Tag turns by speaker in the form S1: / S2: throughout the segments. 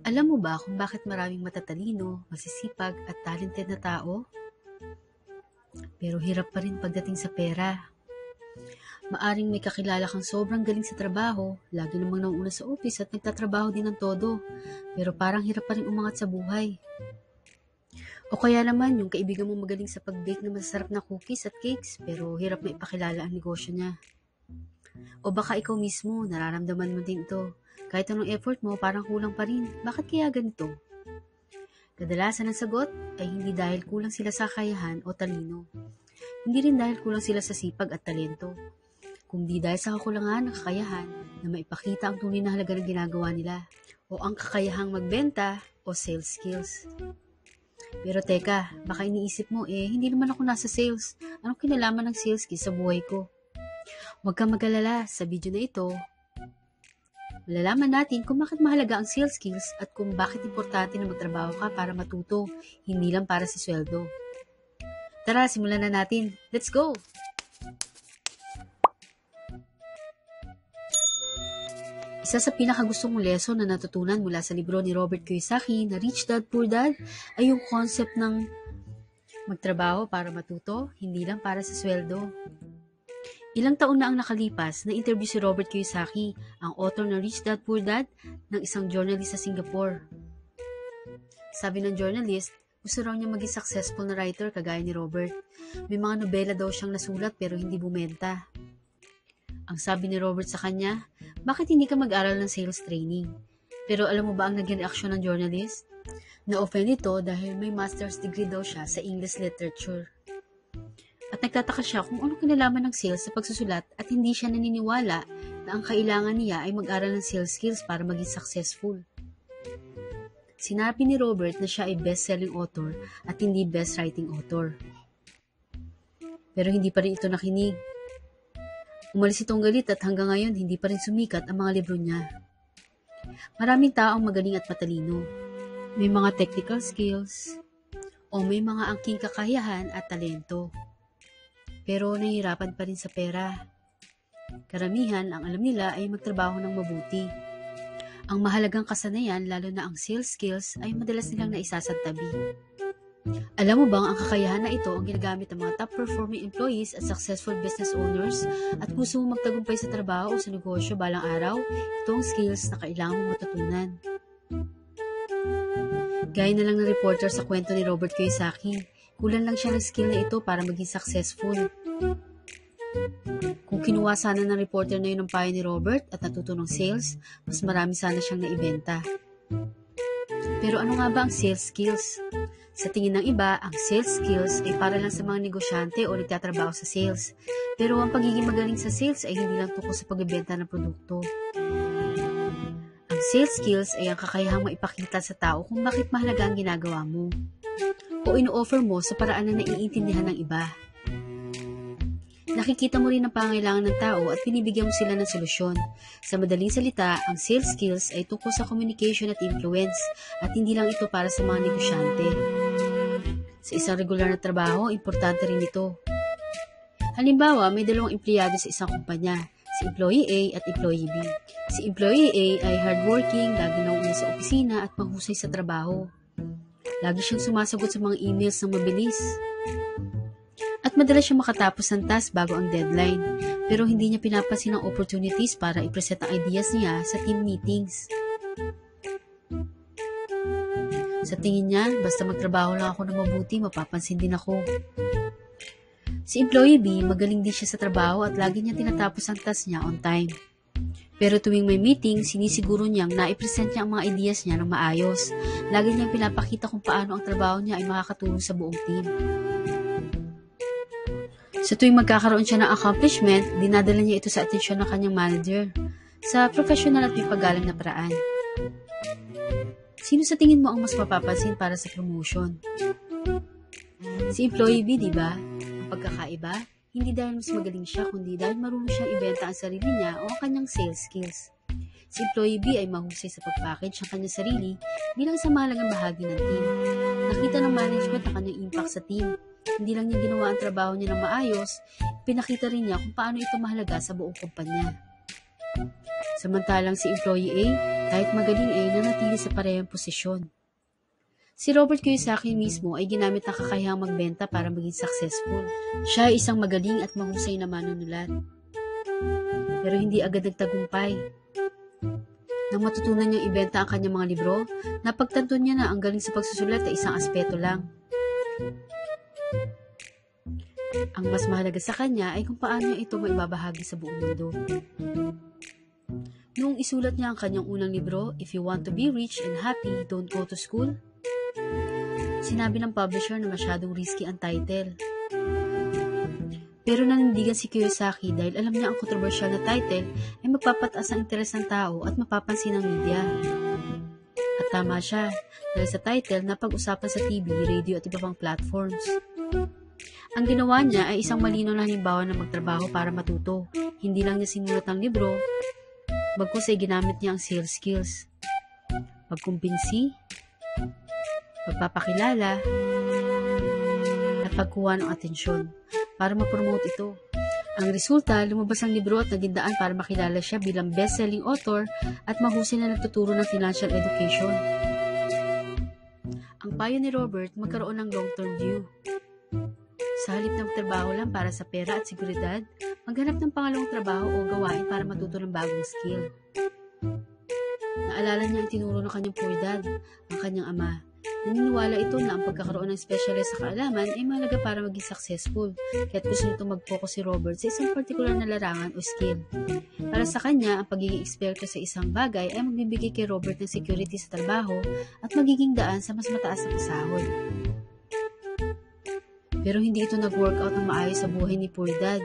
S1: Alam mo ba kung bakit maraming matatalino, masisipag at talented na tao, pero hirap pa rin pagdating sa pera? Maaring may kakilala kang sobrang galing sa trabaho, lagi namang nauuna sa office at nagtatrabaho din ng todo, pero parang hirap pa rin umangat sa buhay. O kaya naman yung kaibigan mo magaling sa pag-bake ng masasarap na cookies at cakes, pero hirap na ipakilala ang negosyo niya. O baka ikaw mismo, nararamdaman mo din ito. Kahit anong effort mo, parang kulang pa rin. Bakit kaya ganito? Kadalasan ang sagot ay hindi dahil kulang sila sa kakayahan o talino. Hindi rin dahil kulang sila sa sipag at talento. Kundi dahil sa kakulangan ng kakayahan na maipakita ang tunay na halaga ng ginagawa nila o ang kakayahang magbenta o sales skills. Pero teka, baka iniisip mo, hindi naman ako nasa sales. Anong kinalaman ng sales skills sa buhay ko? Huwag kang mag-alala, sa video na ito, malalaman natin kung bakit mahalaga ang sales skills at kung bakit importante na magtrabaho ka para matuto, hindi lang para sa sweldo. Tara, simulan na natin. Let's go! Isa sa pinakagusto kong lesson na natutunan mula sa libro ni Robert Kiyosaki na Rich Dad Poor Dad ay yung concept ng magtrabaho para matuto, hindi lang para sa sweldo. Ilang taon na ang nakalipas, na-interview si Robert Kiyosaki, ang author ng Rich Dad Poor Dad, ng isang journalist sa Singapore. Sabi ng journalist, gusto raw niya maging successful na writer kagaya ni Robert. May mga nobela daw siyang nasulat pero hindi bumenta. Ang sabi ni Robert sa kanya, bakit hindi ka mag-aral ng sales training? Pero alam mo ba ang naging reaksyon ng journalist? Na-offend ito dahil may master's degree daw siya sa English literature. At nagtataka siya kung ano kinalaman ng sales sa pagsusulat at hindi siya naniniwala na ang kailangan niya ay mag-aral ng sales skills para maging successful. Sinabi ni Robert na siya ay best-selling author at hindi best-writing author. Pero hindi pa rin ito nakinig. Umalis itong galit at hanggang ngayon hindi pa rin sumikat ang mga libro niya. Maraming taong magaling at matalino. May mga technical skills o may mga angking kakayahan at talento. Pero nahihirapan pa rin sa pera. Karamihan, ang alam nila ay magtrabaho ng mabuti. Ang mahalagang kasanayan, lalo na ang sales skills, ay madalas nilang naisasantabi. Alam mo bang ang kakayahan na ito ang ginagamit ng mga top-performing employees at successful business owners at gusto mong magtagumpay sa trabaho o sa negosyo balang araw, ito ang skills na kailangan mong matutunan. Gaya na lang ng reporter sa kwento ni Robert Kiyosaki, kulang lang siya ng skill na ito para maging successful. Kung kinuha sana ng reporter na yun ang payo ni Robert at natuto ng sales, mas marami sana siyang naibenta. Pero ano nga ba ang sales skills? Sa tingin ng iba, ang sales skills ay para lang sa mga negosyante o nagtatrabaho sa sales. Pero ang pagiging magaling sa sales ay hindi lang tungkol sa pagbebenta ng produkto. Ang sales skills ay ang kakayahang maipakita sa tao kung bakit mahalaga ang ginagawa mo o ino-offer mo sa paraan na naiintindihan ng iba. Nakikita mo rin ang pangailangan ng tao at binibigyan mo sila ng solusyon. Sa madaling salita, ang sales skills ay tungkol sa communication at influence at hindi lang ito para sa mga negosyante. Sa isang regular na trabaho, importante rin ito. Halimbawa, may dalawang empleyado sa isang kumpanya, si Employee A at Employee B. Si Employee A ay hardworking, lagi nauuna sa opisina at mahusay sa trabaho. Lagi siyang sumasagot sa mga emails ng mabilis. At madalas siya makatapos ng task bago ang deadline, pero hindi niya pinapansin ang opportunities para i-present ang ideas niya sa team meetings. Sa tingin niya, basta magtrabaho lang ako na mabuti, mapapansin din ako. Si Employee B, magaling din siya sa trabaho at lagi niya tinatapos ang task niya on time. Pero tuwing may meeting, sinisiguro niyang na-present niya ang mga ideas niya ng maayos. Lagi niyang pinapakita kung paano ang trabaho niya ay makakatulong sa buong team. Sa tuwing magkakaroon siya ng accomplishment, dinadala niya ito sa atensyon ng kanyang manager sa professional at may pagalang na paraan. Sino sa tingin mo ang mas mapapansin para sa promotion? Si Employee B, di ba? Ang pagkakaiba, hindi dahil mas magaling siya, kundi dahil marunong siyang ibenta ang sarili niya o ang kanyang sales skills. Si Employee B ay mahusay sa pag-package ng kanyang sarili bilang sa mahalagang bahagi ng team. Nakita ng management ang kanyang impact sa team. Hindi lang niya ginawa ang trabaho niya ng maayos, pinakita rin niya kung paano ito mahalaga sa buong kumpanya. Samantalang si Employee A, kahit magaling ay nanatili sa parehong posisyon. Si Robert Kiyosaki mismo ay ginamit ang kakayahang magbenta para maging successful. Siya ay isang magaling at mahusay na manunulat. Pero hindi agad nagtagumpay. Nang matutunan niyang ibenta ang kanyang mga libro, napagtanto niya na ang galing sa pagsusulat ay isang aspeto lang. Ang mas mahalaga sa kanya ay kung paano niya ito maibabahagi sa buong mundo. Noong isulat niya ang kanyang unang libro, If You Want to Be Rich and Happy, Don't Go to School, sinabi ng publisher na masyadong risky ang title. Pero nanindigan si Kiyosaki dahil alam niya ang kontrobersyal na title ay magpapataas ang interes ng tao at mapapansin ng media. At tama siya, dahil sa title na pag-usapan sa TV, radio at iba pang platforms. Ang ginawa niya ay isang malinaw na halimbawa na magtrabaho para matuto. Hindi lang niya sinulat ang libro, bagkus ay ginamit niya ang sales skills. Pagkumbinsi, pagpapakilala, at pagkuha ng atensyon para ma-promote ito. Ang resulta, lumabas ang libro at naging daan para makilala siya bilang best-selling author at mahusay na nagtuturo ng financial education. Ang payo ni Robert, magkaroon ng long-term view. Sa halip ng trabaho lang para sa pera at seguridad, maghanap ng pangalawang trabaho o gawain para matuto ng bagong skill. Naalala niya ang tinuro ng kanyang poor dad, ang kanyang ama. Naniniwala ito na ang pagkakaroon ng specialist sa kaalaman ay mahalaga para maging successful, kaya't gusto nito mag-focus si Robert sa isang particular na larangan o skill. Para sa kanya, ang pagiging eksperto sa isang bagay ay magbibigay kay Robert ng security sa trabaho at magiging daan sa mas mataas na pasahod. Pero hindi ito nag-workout ng maayos sa buhay ni poor dad.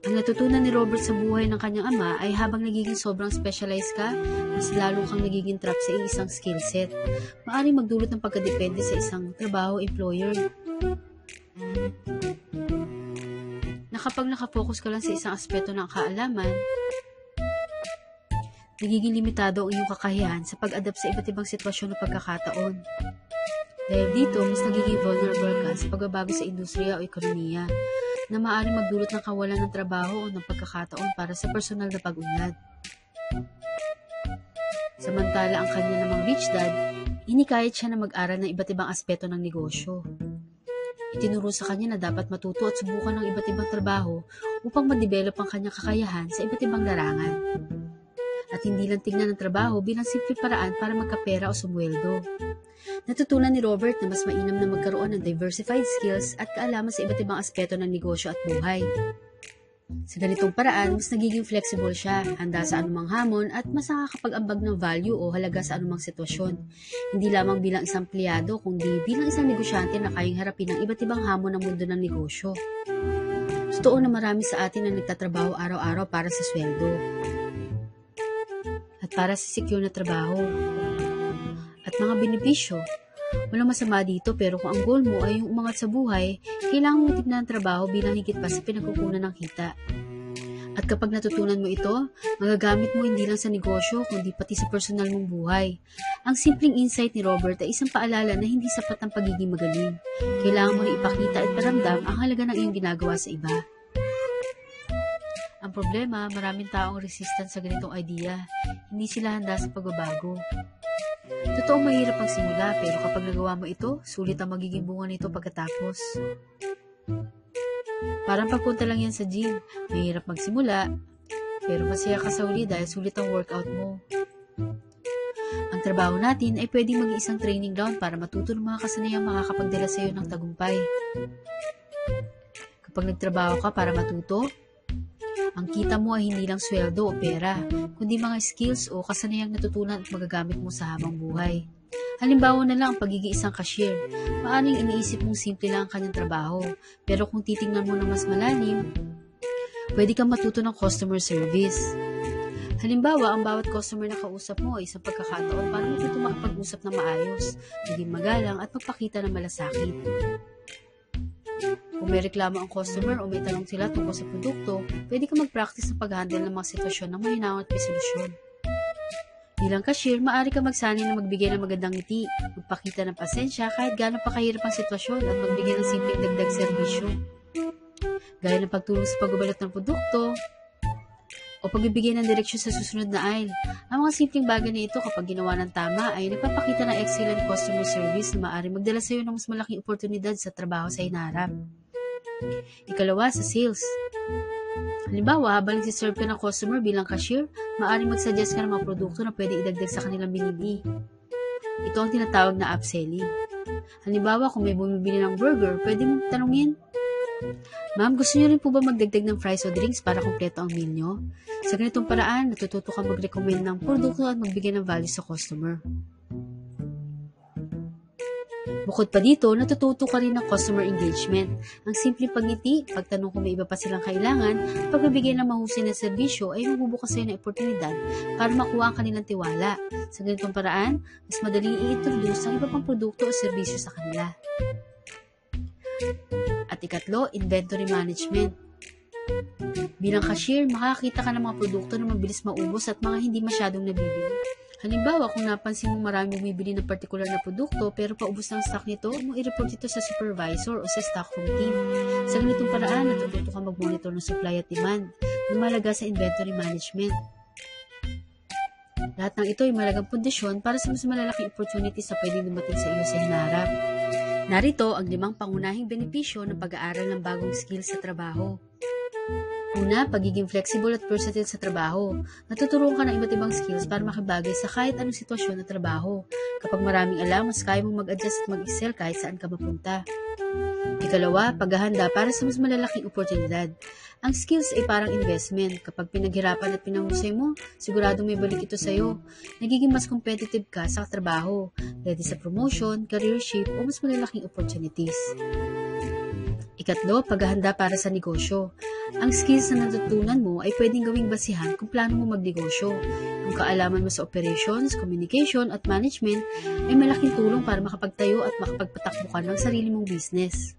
S1: Ang natutunan ni Robert sa buhay ng kanyang ama ay habang nagiging sobrang specialized ka, mas lalo kang nagiging trap sa isang skill set. Maaaring magdulot ng pagkadepende sa isang trabaho-employer. Na kapag nakafocus ka lang sa isang aspeto ng kaalaman, nagiging limitado ang iyong kakayahan sa pag-adapt sa iba't ibang sitwasyon o pagkakataon. Dahil dito, mas nagiging vulnerable ka sa pagbabago sa industriya o ekonomiya, na maaaring magdulot ng kawalan ng trabaho o ng pagkakataon para sa personal na pag-unlad. Samantala ang kanya namang rich dad, inikayat siya na mag-aral ng iba't ibang aspeto ng negosyo. Itinuro sa kanya na dapat matuto at subukan ng iba't ibang trabaho upang ma-develop ang kanyang kakayahan sa iba't ibang larangan. At hindi lang tingnan ng trabaho bilang simple paraan para magkapera o sumweldo. Natutunan ni Robert na mas mainam na magkaroon ng diversified skills at kaalaman sa iba't ibang aspeto ng negosyo at buhay. Sa ganitong paraan, mas nagiging flexible siya, handa sa anumang hamon at mas nakakapag-ambag ng value o halaga sa anumang sitwasyon. Hindi lamang bilang isang empleyado, kundi bilang isang negosyante na kayang harapin ang iba't ibang hamon ng mundo ng negosyo. Totoo na marami sa atin na nagtatrabaho araw-araw para sa sweldo at para sa secure na trabaho at mga benepisyo. Walang masama dito, pero kung ang goal mo ay yung umangat sa buhay, kailangan mo tignan ang trabaho bilang higit pa sa pinagkukunan ng kita. At kapag natutunan mo ito, magagamit mo hindi lang sa negosyo, kundi pati sa personal mong buhay. Ang simpleng insight ni Robert ay isang paalala na hindi sapat ang pagiging magaling. Kailangan mo rin ipakita at paramdam ang halaga ng iyong ginagawa sa iba. Ang problema, maraming taong resistant sa ganitong idea. Hindi sila handa sa pagbabago. Totoong mahirap ang simula, pero kapag nagawa mo ito, sulit ang magiging bunga nito pagkatapos. Parang pagpunta lang yan sa gym. Mahirap magsimula, pero masaya ka sa uli dahil sulit ang workout mo. Ang trabaho natin ay pwedeng maging isang training ground para matuto ng mga kasanayang makakapagdala sa iyo ng tagumpay. Kapag nagtrabaho ka para matuto, ang kita mo ay hindi lang sweldo o pera, kundi mga skills o kasanayang natutunan at magagamit mo sa habang buhay. Halimbawa na lang ang pagiging isang cashier. Maaaring iniisip mong simple lang ang kanyang trabaho, pero kung titingnan mo na mas malalim, pwede kang matuto ng customer service. Halimbawa, ang bawat customer na kausap mo ay isang pagkakataon para matuto makapag-usap na maayos, maging magalang at magpakita ng malasakit. Kung may reklamo ang customer o may tanong sila tungkol sa produkto, pwede ka mag-practice ng pag-handle ng mga sitwasyon ng mahinahon at may solusyon. Bilang cashier, maaari ka magsanay na magbigay ng magandang ngiti, magpakita ng pasensya kahit gaano pa kahirap ang sitwasyon at magbigay ng simpleng dagdag serbisyo. Gaya ng pagtulong sa pagbabalot ng produkto o o pagbibigay ng direksyon sa susunod na aisle. Ang mga simpleng bagay na ito kapag ginawa ng tama ay nagpapakita ng excellent customer service na maaaring magdala sa iyo ng mas malaking oportunidad sa trabaho sa hinaharap. Ikalawa, sa sales. Halimbawa, habang nagsiserve ka ng customer bilang cashier, maaaring mag-suggest ka ng mga produkto na pwede idagdag sa kanilang binili. Ito ang tinatawag na upselling. Halimbawa, kung may bumibili ng burger, pwede mong tanungin, "Ma'am, gusto niyo rin po ba magdagdag ng fries o drinks para kumpleto ang meal niyo?" Sa ganitong paraan, natututo ka mag-recommend ng produkto at magbigay ng value sa customer. Bukod pa dito, natututo ka rin ng customer engagement. Ang simpleng pagngiti, pagtanong kung may iba pa silang kailangan, pagbibigay ng mahusay na serbisyo ay magbubukas sa iyo ng oportunidad para makuha ang kanilang tiwala. Sa ganitong paraan, mas madaling i-introduce ang iba pang produkto o serbisyo sa kanila. At ikatlo, inventory management. Bilang cashier, makakita ka ng mga produkto na mabilis maubos at mga hindi masyadong nabibili. Halimbawa, kung napansin mong marami bumibili ng partikular na produkto pero paubos ng stock nito, mo i-report ito sa supervisor o sa stockroom team. Sa ganitong paraan, natututo ka mag-monitor ng supply at demand na malaga sa inventory management. Lahat ng ito ay malagang pundasyon para sa mas malalaking opportunities na pwedeng dumating sa iyo sa hinaharap. Narito ang 5 pangunahing benepisyo ng pag-aaral ng bagong skill sa trabaho. Una, pagiging flexible at versatile sa trabaho. Natuturuan ka ng iba't ibang skills para makibagay sa kahit anong sitwasyon ng trabaho. Kapag maraming alam, mas kaya mong mag-adjust at mag-excel kahit saan ka mapunta. Ikalawa, paghahanda para sa mas malalaking oportunidad. Ang skills ay parang investment. Kapag pinaghirapan at pinahusay mo, sigurado may balik ito sa'yo. Nagiging mas competitive ka sa trabaho, ready sa promotion, career shift, o mas malalaking opportunities. Ikatlo, paghahanda para sa negosyo. Ang skills na natutunan mo ay pwedeng gawing basihan kung plano mo magnegosyo. Ang kaalaman mo sa operations, communication, at management ay malaking tulong para makapagtayo at makapagpatakbo ka ng sarili mong business.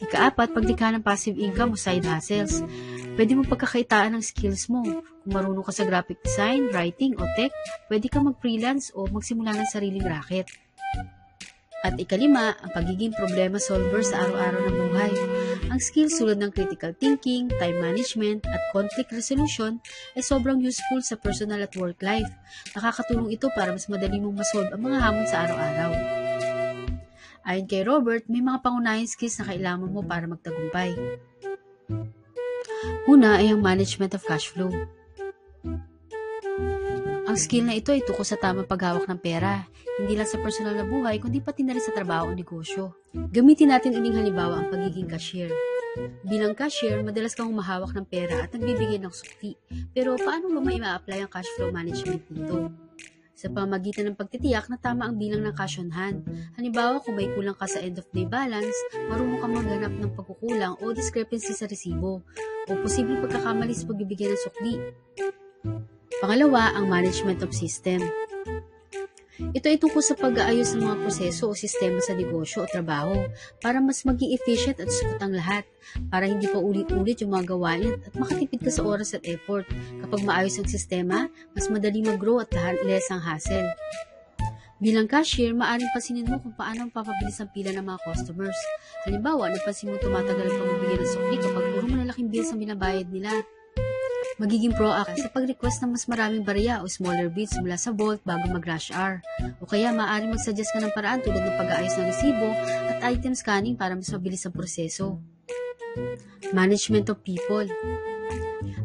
S1: Ikaapat, paglikha ng passive income o side hustles. Pwede mo pagkakaitaan ng skills mo. Kung marunong ka sa graphic design, writing, o tech, pwede ka mag-freelance o magsimula ng sariling racket. At ikalima, ang pagiging problema solver sa araw-araw ng buhay. Ang skills tulad ng critical thinking, time management, at conflict resolution ay sobrang useful sa personal at work life. Nakakatulong ito para mas madali mong masolve ang mga hamon sa araw-araw. Ayon kay Robert, may mga pangunahing skills na kailangan mo para magtagumpay. Una ay ang management of cash flow. Ang skill na ito ay tukos sa tamang paghawak ng pera, hindi lang sa personal na buhay, kundi pati na rin sa trabaho o negosyo. Gamitin natin uling halimbawa ang pagiging cashier. Bilang cashier, madalas kang humahawak ng pera at nagbibigay ng sukli. Pero paano mo ma-apply ang cash flow management dito? Sa pamamagitan ng pagtitiyak na tama ang bilang ng cash on hand. Halimbawa, kung may kulang ka sa end of day balance, marunong kang maghanap ng pagkukulang o discrepancy sa resibo, o posibleng pagkakamali sa pagbibigay ng sukli. Pangalawa, ang management of system. Ito ay tungkol sa pag-aayos ng mga proseso o sistema sa negosyo o trabaho para mas maging efficient at sapat ang lahat, para hindi pa ulit-ulit yung mga gawain at makatipid ka sa oras at effort. Kapag maayos ang sistema, mas madali mag-grow at less ang hassle. Bilang cashier, maaaring pansinin mo kung paano papabilis ang pila ng mga customers. Halimbawa, napansin mo tumatagal ang pagbibigay ng sukli kapag puro malalaking bills ang binabayad nila. Magiging proactive sa pag-request ng mas maraming barya o smaller bids mula sa vault bago mag-rush hour. O kaya maaaring mag-suggest ka ng paraan tulad ng pag-aayos ng resibo at item scanning para mas mabilis ang proseso. Management of people.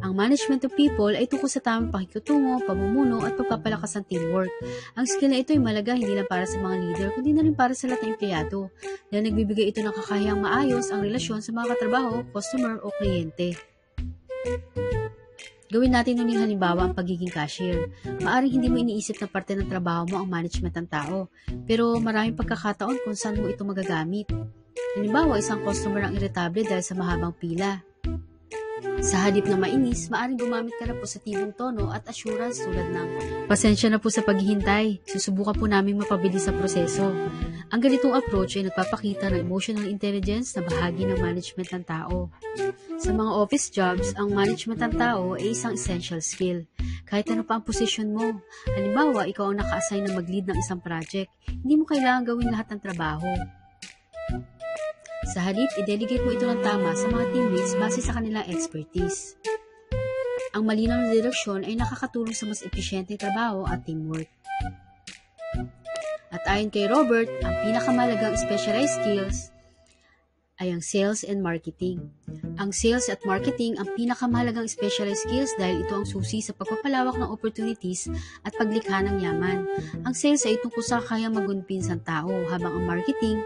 S1: Ang management of people ay tungkol sa tamang pakikutungo, pamumuno at pagpapalakas ng teamwork. Ang skill na ito ay malaga hindi lang para sa mga leader kundi na rin para sa lahat ng empleyado dahil nagbibigay ito ng kakayahang maayos ang relasyon sa mga katrabaho, customer o kliyente. Gawin natin uling halimbawa ang pagiging cashier. Maaring hindi mo iniisip na parte ng trabaho mo ang management ng tao, pero maraming pagkakataon kung saan mo ito magagamit. Halimbawa, isang customer ang irritable dahil sa mahabang pila. Sa halip na mainis, maaaring gumamit ka ng positibong tono at assurance tulad ng, "Pasensya na po sa paghihintay, susubukan po namin mapabilis ang proseso." Ang ganitong approach ay nagpapakita ng emotional intelligence na bahagi ng management ng tao. Sa mga office jobs, ang management ng tao ay isang essential skill. Kahit ano pa ang posisyon mo. Halimbawa, ikaw ang naka-assign na mag-lead ng isang project, hindi mo kailangan gawin lahat ng trabaho. Sa halip, i-delegate mo ito ng tama sa mga teammates base sa kanilang expertise. Ang malinaw na direksyon ay nakakatulong sa mas episyenteng trabaho at teamwork. At ayon kay Robert, ang pinakamahalagang specialized skills ay ang sales and marketing. Ang sales at marketing ang pinakamahalagang specialized skills dahil ito ang susi sa pagpapalawak ng opportunities at paglikha ng yaman. Ang sales ay tungkol sa kayang magunpin sa tao, habang ang marketing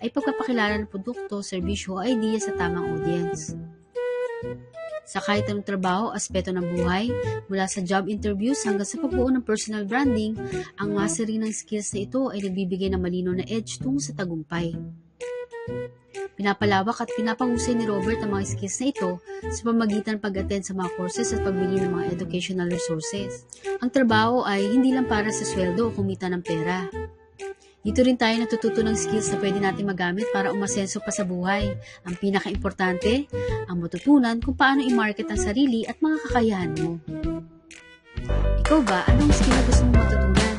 S1: ay pagpapakilala ng produkto, serbisyo o idea sa tamang audience. Sa kahit anong trabaho, aspeto ng buhay, mula sa job interviews hanggang sa pagbuo ng personal branding, ang mastering ng skills na ito ay nagbibigay ng malinaw na edge tungo sa tagumpay. Pinapalawak at pinapahusay ni Robert ang mga skills na ito sa pamamagitan ng pag-attend sa mga courses at pagbili ng mga educational resources. Ang trabaho ay hindi lang para sa sweldo o kumita ng pera. Dito rin tayo natututo ng skills na pwede natin magamit para umasenso pa sa buhay. Ang pinaka-importante, ang matutunan kung paano i-market ang sarili at mga kakayahan mo. Ikaw ba, anong skill na gusto mong matutunan?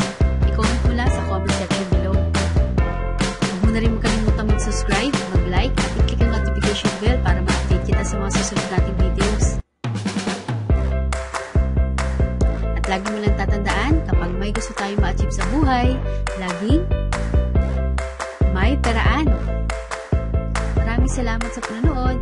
S1: I-comment mo lang sa comment section below. Huwag mo na rin makalimutan mag-subscribe, mag-like, at i-click ang notification bell para ma-update kita sa mga susunod nating videos. At lagi mo lang tatandaan, kapag may gusto tayong ma-achieve sa buhay, laging may paraan. Maraming salamat sa panonood.